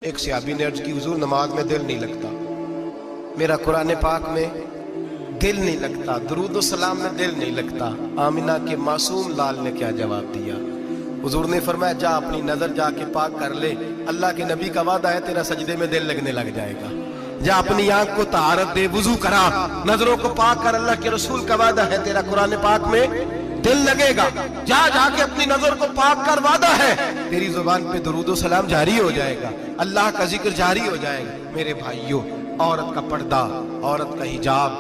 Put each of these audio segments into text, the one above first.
ایک صحابی نے عرض کی حضور نماز میں دل نہیں لگتا، میرا قرآن پاک میں دل نہیں لگتا، درود و سلام میں دل نہیں لگتا۔ آمنہ کے معصوم لال نے کیا جواب دیا؟ حضور نے فرمایا جا اپنی نظر جا کے پاک کر لے، اللہ کے نبی کا وعدہ ہے تیرا سجدے میں دل لگنے لگ جائے گا۔ جا اپنی آنکھ کو طہارت دے، وضو کرا، نظروں کو پاک کر، اللہ کے رسول کا وعدہ ہے تیرا قرآن پاک میں دل لگے گا۔ جا کے اپنی نظر کو پاک کر، وعدہ ہے تیری زبان پہ درود و سلام جاری ہو جائے گا، اللہ کا ذکر جاری ہو جائے گا۔ میرے بھائیوں، عورت کا پردہ، عورت کا حجاب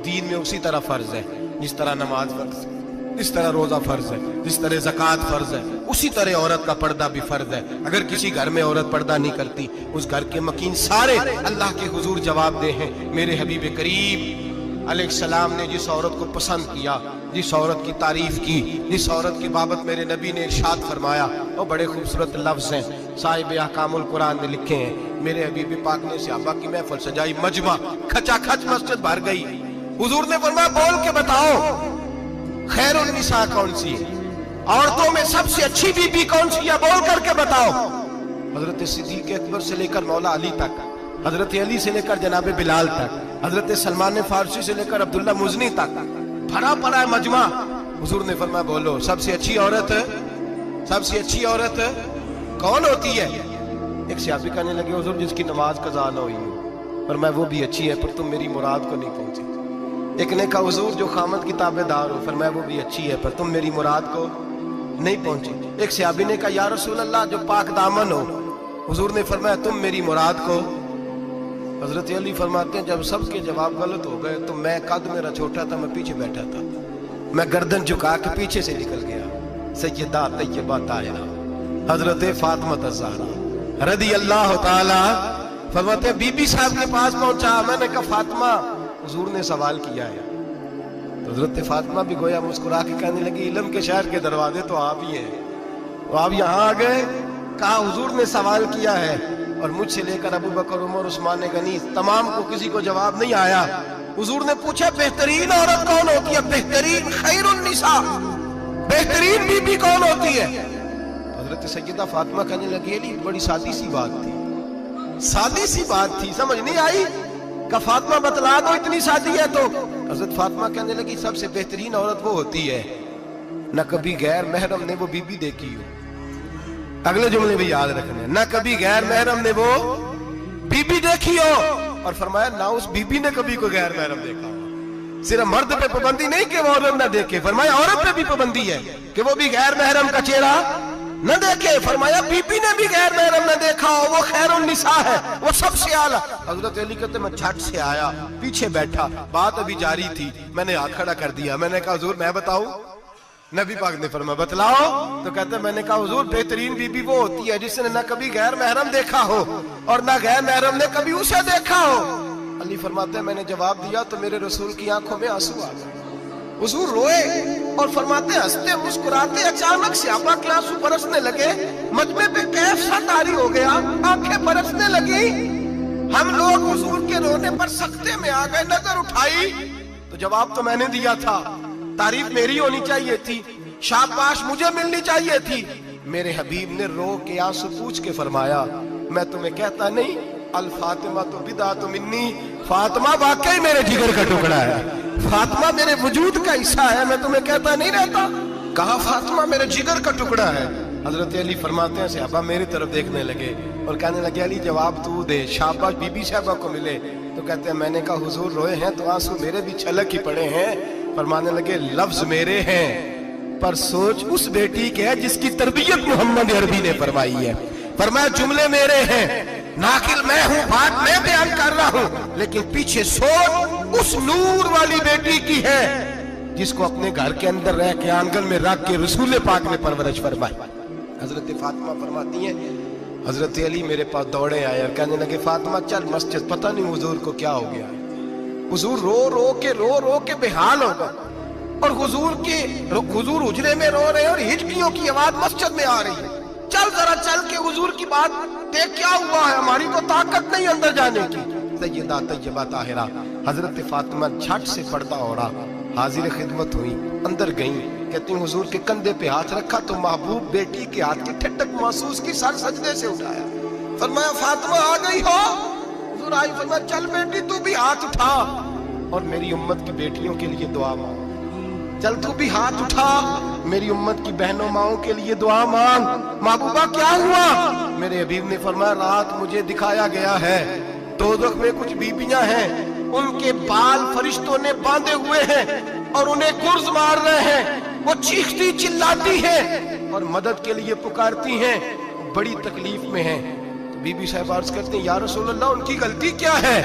دین میں اسی طرح فرض ہے جس طرح نماز فرض ہے، جس طرح روزہ فرض ہے، جس طرح زکوٰۃ فرض ہے، اسی طرح عورت کا پردہ بھی فرض ہے۔ اگر کسی گھر میں عورت پردہ نہیں کرتی، اس گھر کے مکین سارے اللہ کے حضور جواب دے ہیں۔ میرے حبیب کریم علیہ السلام نے جس عورت کو پسند کیا، جس عورت کی تعریف کی، جس عورت کی بابت میرے نبی نے ارشاد فرمایا، وہ بڑے خوبصورت لفظ ہیں، صاحب احکام القرآن نے لکھے ہیں۔ میرے حبیب پاک نے صحابہ کی محفل سجائی، مجمع کھچا کھچ مسجد بھر گئی۔ حضور نے فرمایا بول کے بتاؤ خیر النساء کون سی ہے، عورتوں میں سب سے اچھی بی بی کون سی ہے، بول کر کے بتاؤ۔ حضرت صدیق اکبر سے لے کر مولا علی تک، حضرت علی سے لے کر جناب بلال تک، حضرت سلمان فارسی سے لے کر عبداللہ مزنی تک بھرا پڑا ہے مجمع۔ حضور نے فرمایا بولو سب سے اچھی عورت، سب سے اچھی عورت کون ہوتی ہے؟ ایک صحابی کہنے لگے حضور جس کی نماز قضا نہ ہوئی ہو، فرمایا وہ بھی اچھی ہے پر تم میری مراد کو نہیں پہنچی۔ ایک نے کہا حضور جو خامد کی تابع دار ہو، فرمایا وہ بھی اچھی ہے پر تم میری مراد کو نہیں پہنچی۔ ایک صحابی نے کہا یا رسول اللہ جو پاک دامن ہو، حضور نے فرمایا تم میری مراد کو۔ حضرت علی فرماتے ہیں جب سب کے جواب غلط ہو گئے تو میں، قد میرا چھوٹا تھا، میں پیچھے بیٹھا تھا، میں گردن جھکا کے پیچھے سے نکل گیا۔ سیدہ طیبہ طاہرہ حضرت فاطمہ الزہرا رضی اللہ تعالی فرماتے ہیں بی بی صاحب کے پاس پہنچا، میں نے کہا فاطمہ حضور نے سوال کیا ہے۔ تو حضرت فاطمہ بھی گویا مسکرا کے کہنے لگی علم کے شہر کے دروازے تو آپ ہی ہیں، تو آپ یہاں آ گئے۔ کہا حضور نے سوال کیا ہے اور مجھ سے لے کر ابو بکر، عمر، عثمان غنی تمام کو کسی کو جواب نہیں آیا۔ حضور نے پوچھا بہترین عورت کون ہوتی ہے، بہترین خیر النساء، بہترین بی بی کون ہوتی ہے؟ حضرت سیدہ فاطمہ کہنے لگی علی بڑی سادی سی بات تھی، سادی سی بات تھی، سمجھ نہیں آئی؟ کہ فاطمہ بتلا دو اتنی سادی ہے تو۔ حضرت فاطمہ کہنے لگی سب سے بہترین عورت وہ ہوتی ہے نہ کبھی غیر محرم نے وہ بی بی دیکھی ہو۔ اگلے جملے بھی یاد رکھنے، نہ کبھی غیر محرم نے وہ بی بی دیکھی ہو، اور فرمایا نہ اس بی بی نے کبھی کوئی غیر محرم دیکھا ہو۔ صرف مرد پہ پابندی نہیں کہ وہ عورت نہ دیکھے، فرمایا عورت پہ بھی پابندی ہے کہ وہ بھی غیر محرم کا چہرہ نہ دیکھے۔ فرمایا بی بی نے بھی غیر محرم نہ دیکھا ہو، وہ خیر النساء ہے، وہ سب سے اعلیٰ۔ حضرت علی کہتے میں جھٹ سے آیا، پیچھے بیٹھا، بات ابھی جاری تھی، میں نے ہاتھ کھڑا کر دیا، میں نے کہا حضور میں بتاؤں؟ نبی پاک نے فرمایا بتلاؤ۔ تو کہتے میں نے کہا حضور بہترین بی بی وہ ہوتی ہے جس نے نہ کبھی غیر محرم دیکھا ہو اور نہ غیر محرم نے کبھی اسے دیکھا ہو۔ علی فرماتے ہیں میں نے جواب دیا تو میرے رسول کی آنکھوں میں آنسو آ گئے، حضور روئے اور فرماتے ہنستے مسکراتے اچانک صحابہ کے آنسو برسنے لگے، مجمع پہ کیف سا طاری ہو گیا، آنکھیں برسنے لگی۔ ہم لوگ حضور کے رونے پر سکتے میں آ گئے، نظر اٹھائی تو جواب تو میں نے دیا تھا، تعریف میری ہونی چاہیے تھی، شاباش مجھے ملنی چاہیے تھی۔ میرے حبیب نے رو کے آنسو پوچھ کے فرمایا میں تمہیں کہتا نہیں الفاطمہ تو بدعۃ منی، فاطمہ واقعی میرے جگر کا ٹکڑا ہے، فاطمہ میرے وجود کا حصہ ہے، میں تمہیں کہتا نہیں رہتا؟ کہا فاطمہ میرے جگر کا ٹکڑا ہے۔ حضرت علی فرماتے ہیں صحابہ میری طرف دیکھنے لگے اور کہنے لگے علی جواب تو دے، شاباش بی بی صاحبہ کو ملے۔ تو کہتے ہیں میں نے کہا حضور روئے ہیں تو آنسو میرے بھی چھلک ہی پڑے ہیں۔ فرمانے لگے لفظ میرے ہیں پر سوچ اس بیٹی کے ہے جس کی تربیت محمد عربی نے فرمائی ہے۔ فرمایا جملے میرے ہیں، ناقل میں ہوں، بات میں بیان کر رہا ہوں، لیکن پیچھے سوچ اس نور والی بیٹی کی ہے جس کو اپنے گھر کے اندر رہ کے آنگن میں رکھ کے رسول پاک نے پرورش فرمائی۔ حضرت فاطمہ فرماتی ہیں حضرت علی میرے پاس دوڑے آئے اور کہنے لگے فاطمہ چل مسجد، پتہ نہیں حضور کو کیا ہو گیا۔ حضور رو رو کے بحال ہو گئے اور حضور حجرے میں رو رہے اور ہچکیوں کی آواز مسجد میں آ رہی ہے، چل ذرا چل کے حضور کی بات دیکھ کیا ہوا ہے، ہماری تو طاقت نہیں اندر جانے کی۔ سیدہ طیبہ طاہرہ حضرت فاطمہ جھٹ سے پردہ اوڑھا، حاضر خدمت ہوئی، اندر گئیں، کہتی ہیں حضور کے کندھے پہ ہاتھ رکھا تو محبوب بیٹی کے ہاتھ کی ٹھنڈک محسوس کی، سر سجدے سے اٹھایا، फरमाया फातिमा आ गई हो? हुजूर आई, फरमाया चल बेटी तू भी हाथ उठा और मेरी उम्मत की बेटियों के लिए दुआ मांग। चल तू भी हाथ उठा, मेरी उम्मत की बहनों माओं के लिए दुआ मांग। महबूबा क्या हुआ? मेरे हबीब ने फरमाया रात मुझे दिखाया गया है दोज़ख में कुछ बीबियां हैं, उनके बाल फरिश्तों ने बांधे हुए हैं और उन्हें गुर्ज मार रहे हैं। वो चीखती चिल्लाती हैं और मदद के लिए पुकारती हैं, बड़ी तकलीफ में हैं। तो बीबी साहब अर्ज करती हैं या रसूल अल्लाह उनकी गलती क्या है?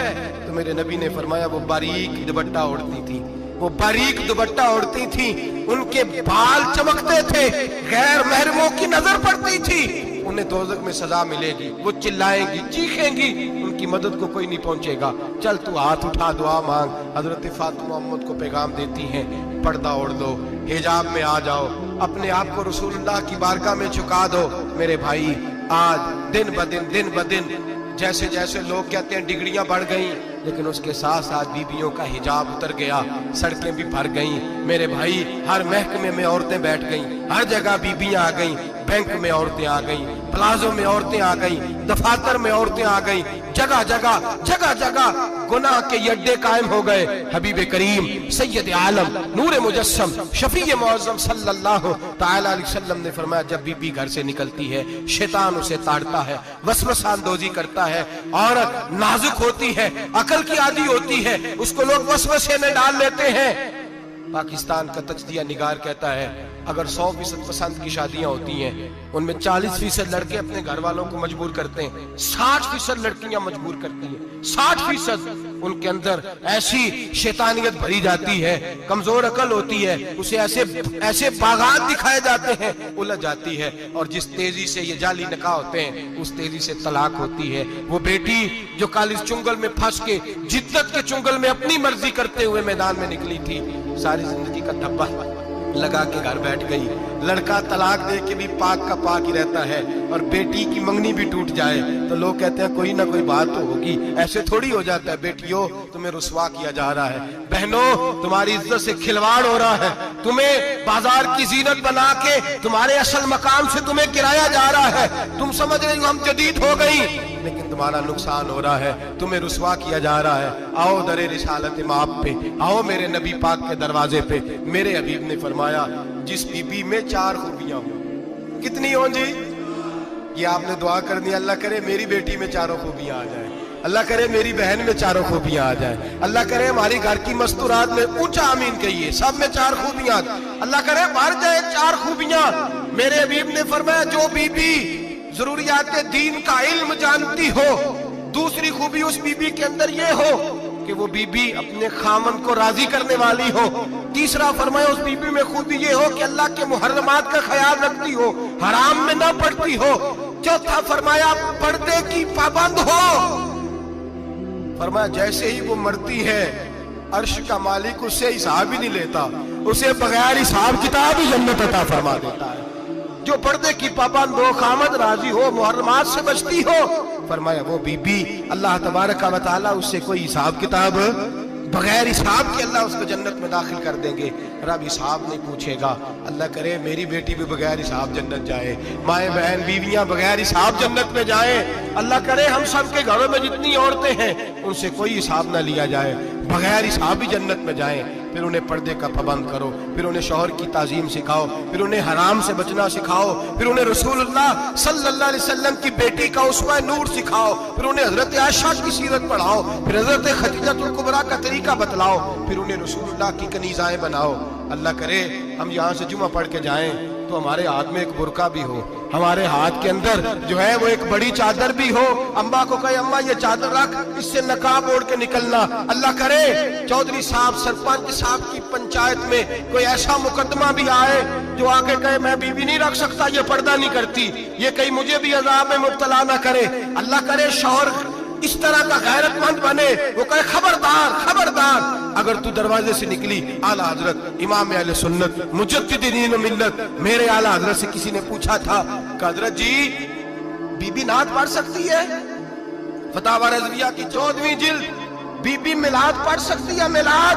तो मेरे नबी ने फरमाया वो बारीक दुपट्टा ओढ़ती थी, वो बारीक दुपट्टा ओढ़ती थी, उनके बाल चमकते थे, गैर महरमों की नजर पड़ती थी, उन्हें दोज़ख में सजा मिलेगी, वो चिल्लाएंगी चीखेंगी, उनकी मदद को कोई नहीं पहुंचेगा। चल तू हाथ उठा दुआ मांग। हजरत फातिमा उम्मत को पैगाम देती हैं पर्दा ओढ़ दो, हिजाब में आ जाओ, अपने आप को रसूलुल्लाह की बारगाह में झुका दो। मेरे भाई आज दिन ब दिन जैसे जैसे लोग कहते हैं डिग्रियां बढ़ गई, लेकिन उसके साथ साथ बीबियों का हिजाब उतर गया, सड़कें भी भर गईं। मेरे भाई हर महकमे में औरतें बैठ गईं, हर जगह बीबियां आ गईं, बैंक में औरतें आ गईं, प्लाजो में औरतें आ गईं, दफातर में औरतें आ गईं, जगह जगह गुनाह के अड्डे कायम हो गए। हबीब करीम सैयद आलम नूर मुजस्सम शफी मुअज़्ज़म सल्लल्लाहु तआला अलैहि वसल्लम ने फरमाया जब बीबी घर से निकलती है शैतान उसे ताड़ता है, वसवसा अंदोजी करता है, औरत नाजुक होती है, अकल की आदी होती है, उसको लोग वसवसे में डाल लेते हैं। पाकिस्तान का तजदिया निगार कहता है अगर 100% पसंद की शादियां होती हैं उनमें 40% लड़के अपने घर वालों को मजबूर करते हैं, 60% लड़कियां मजबूर करती हैं, 60% उनके अंदर ऐसी शैतानियत भरी जाती है, कमजोर अकल होती है, उसे ऐसे बागात दिखाए जाते हैं, उलझ जाती है, और जिस तेजी से ये जाली निकाह होते हैं उस तेजी से तलाक होती है। वो बेटी जो कालिज चुंगल में फंस के जिद्दत के चुंगल में अपनी मर्जी करते हुए मैदान में निकली थी, सारी जिंदगी का धब्बा लगा के घर बैठ गई। लड़का तलाक दे के भी पाक का पाक ही रहता है, और बेटी की मंगनी भी टूट जाए तो लोग कहते हैं कोई ना कोई बात तो होगी। ऐसे थोड़ी हो जाता है। बेटियों तुम्हें रुसवा किया जा रहा है, बहनों तुम्हारी इज्जत से खिलवाड़ हो रहा है, तुम्हें बाजार की जीनत बना के तुम्हारे असल मकाम से तुम्हें गिराया जा रहा है। तुम समझ रही हो हम जदीद हो गई, लेकिन तुम्हारा नुकसान हो रहा है, तुम्हें रुसवा किया जा रहा है। आओ दरे रिसालत माप पे, आओ मेरे नबी पाक के दरवाजे पे। मेरे हबीब ने फरमाया जिस बीबी में 4 खूबियां हो, कितनी हो जी? ये आपने दुआ कर दी, अल्लाह करे मेरी बेटी में 4 खूबियां आ जाए, अल्लाह करे मेरी बहन में 4 खूबियां आ जाए, अल्लाह करे हमारी घर की मस्तूरात में, ऊंचा आमीन कहिए, सब में 4 खूबियां, अल्लाह करे भर जाए 4 खूबियां। मेरे हबीब ने फरमाया जो बीबी जरूरियात दीन का इल्म जानती हो, दूसरी खूबी उस बीबी के अंदर ये हो कि वो बीबी अपने खामन को राजी करने वाली हो, तीसरा फरमाया उस बीबी में खूबी ये हो कि अल्लाह के मुहर्रमात का ख्याल रखती हो, हराम में ना पड़ती हो, चौथा फरमाया पर्दे की पाबंद हो। फरमाया जैसे ही वो मरती है अर्श का मालिक उससे हिसाब ही नहीं लेता, उसे बगैर हिसाब किताब ही जन्नत अता फरमा देता है। जो पर्दे की पाबंद हो, खामद राजी हो, मुहर्रमात से बचती हो, फरमाया वो बीबी अल्लाह तबारक व तआला उससे कोई हिसाब किताब बगैर हिसाब के अल्लाह उसको जन्नत में दाखिल कर देंगे। रब हिसाब नहीं पूछेगा। अल्लाह करे मेरी बेटी भी बगैर हिसाब जन्नत जाए, माए बहन बीवियां बगैर हिसाब जन्नत में जाए। अल्लाह करे हम सब के घरों में जितनी औरतें हैं उनसे कोई हिसाब ना लिया जाए, बगैर हिसाब ही जन्नत में जाए। फिर उन्हें पर्दे का पाबंद करो, फिर उन्हें शौहर की ताजीम सिखाओ, फिर उन्हें हराम से बचना सिखाओ, फिर उन्हें रसूलुल्लाह सल्लल्लाहु अलैहि वसल्लम की बेटी का उस्वा नूर सिखाओ, फिर उन्हें हजरत आयशा की सीरत पढ़ाओ, फिर हजरत खदीजतुल कुबरा का तरीका बतलाओ, फिर उन्हें रसूलुल्लाह की कनीज़ाएं बनाओ। अल्लाह करे हम यहाँ से जुमा पढ़ के जाएं तो हमारे हाथ में एक बुरका भी हो, हमारे हाथ के अंदर जो है वो एक बड़ी चादर भी हो। अम्मा को कहे अम्मा ये चादर रख, इससे नकाब ओढ़ के निकलना। अल्लाह करे चौधरी साहब सरपंच साहब की पंचायत में कोई ऐसा मुकदमा भी आए जो आके कहे मैं बीवी नहीं रख सकता, ये पर्दा नहीं करती, ये कहीं मुझे भी अजाब में मुब्तला ना करे। अल्लाह करे शौहर इस तरह का गैरतमंद बने, वो कहे खबरदार खबरदार, अगर तू दरवाजे से निकली आला हजरत इमाम अहले सुन्नत मुजद्दिद दीन व मिल्लत मेरे आला हजरत से किसी ने पूछा था कि हजरत जी बीबी नात पढ़ सकती है? फतावा रज़विया की 14वीं जिल्द, बीबी मिलाद पढ़ सकती है? मिलाद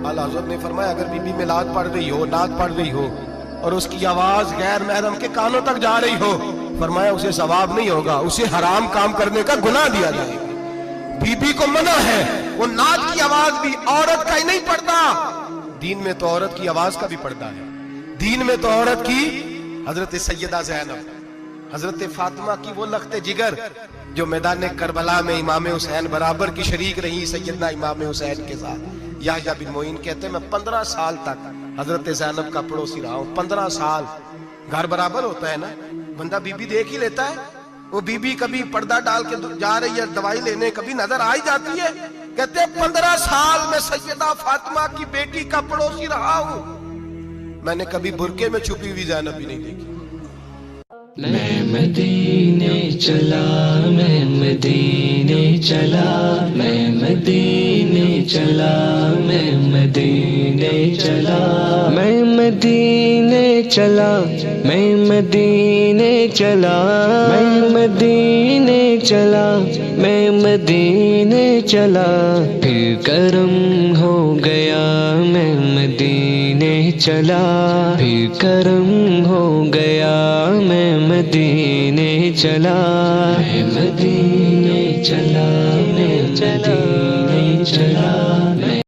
आला हजरत ने फरमाया अगर बीबी मिलाद पढ़ रही हो, नात पढ़ रही हो और उसकी आवाज गैर महरम के कानों तक जा रही हो, फरमाया उसे सवाब नहीं होगा, उसे हराम काम करने का गुनाह दिया जाएगा। बीबी को मना है, वो नाच की आवाज भी औरत का ही नहीं पड़ता, दीन में तो औरत की आवाज का भी पर्दा है। दीन में तो औरत की हजरत सैयदा ज़ैनब, हजरत फातिमा की वो लख्ते जिगर जो मैदान करबला में इमाम हुसैन बराबर की शरीक रही सैयदना इमाम हुसैन के साथ। याह्या बिन मोइन कहते हैं मैं 15 साल तक हजरत ज़ैनब का पड़ोसी रहा हूं। 15 साल, घर बराबर होता है ना, बंदा बीबी देख ही लेता है। वो बीबी कभी पर्दा डाल के जा रही है दवाई लेने, कभी नजर आ ही जाती है। कहते हैं 15 साल में सैयदा फातिमा की बेटी का पड़ोसी रहा हूं, मैंने कभी बुरके में छुपी हुई ज़ैनब भी नहीं देखी। मैं मदीने चला, मैं मदीने चला, मैं मदीने चला, मैं मदीने चला, मैं मदीने चला, मैं मदीने चला, मैं मदीने चला, मैं मदीने चला, फिर करम हो गया, मैं मदीने चला, फिर करम हो गया, मैं मदीने चला, मैं मदीने चला।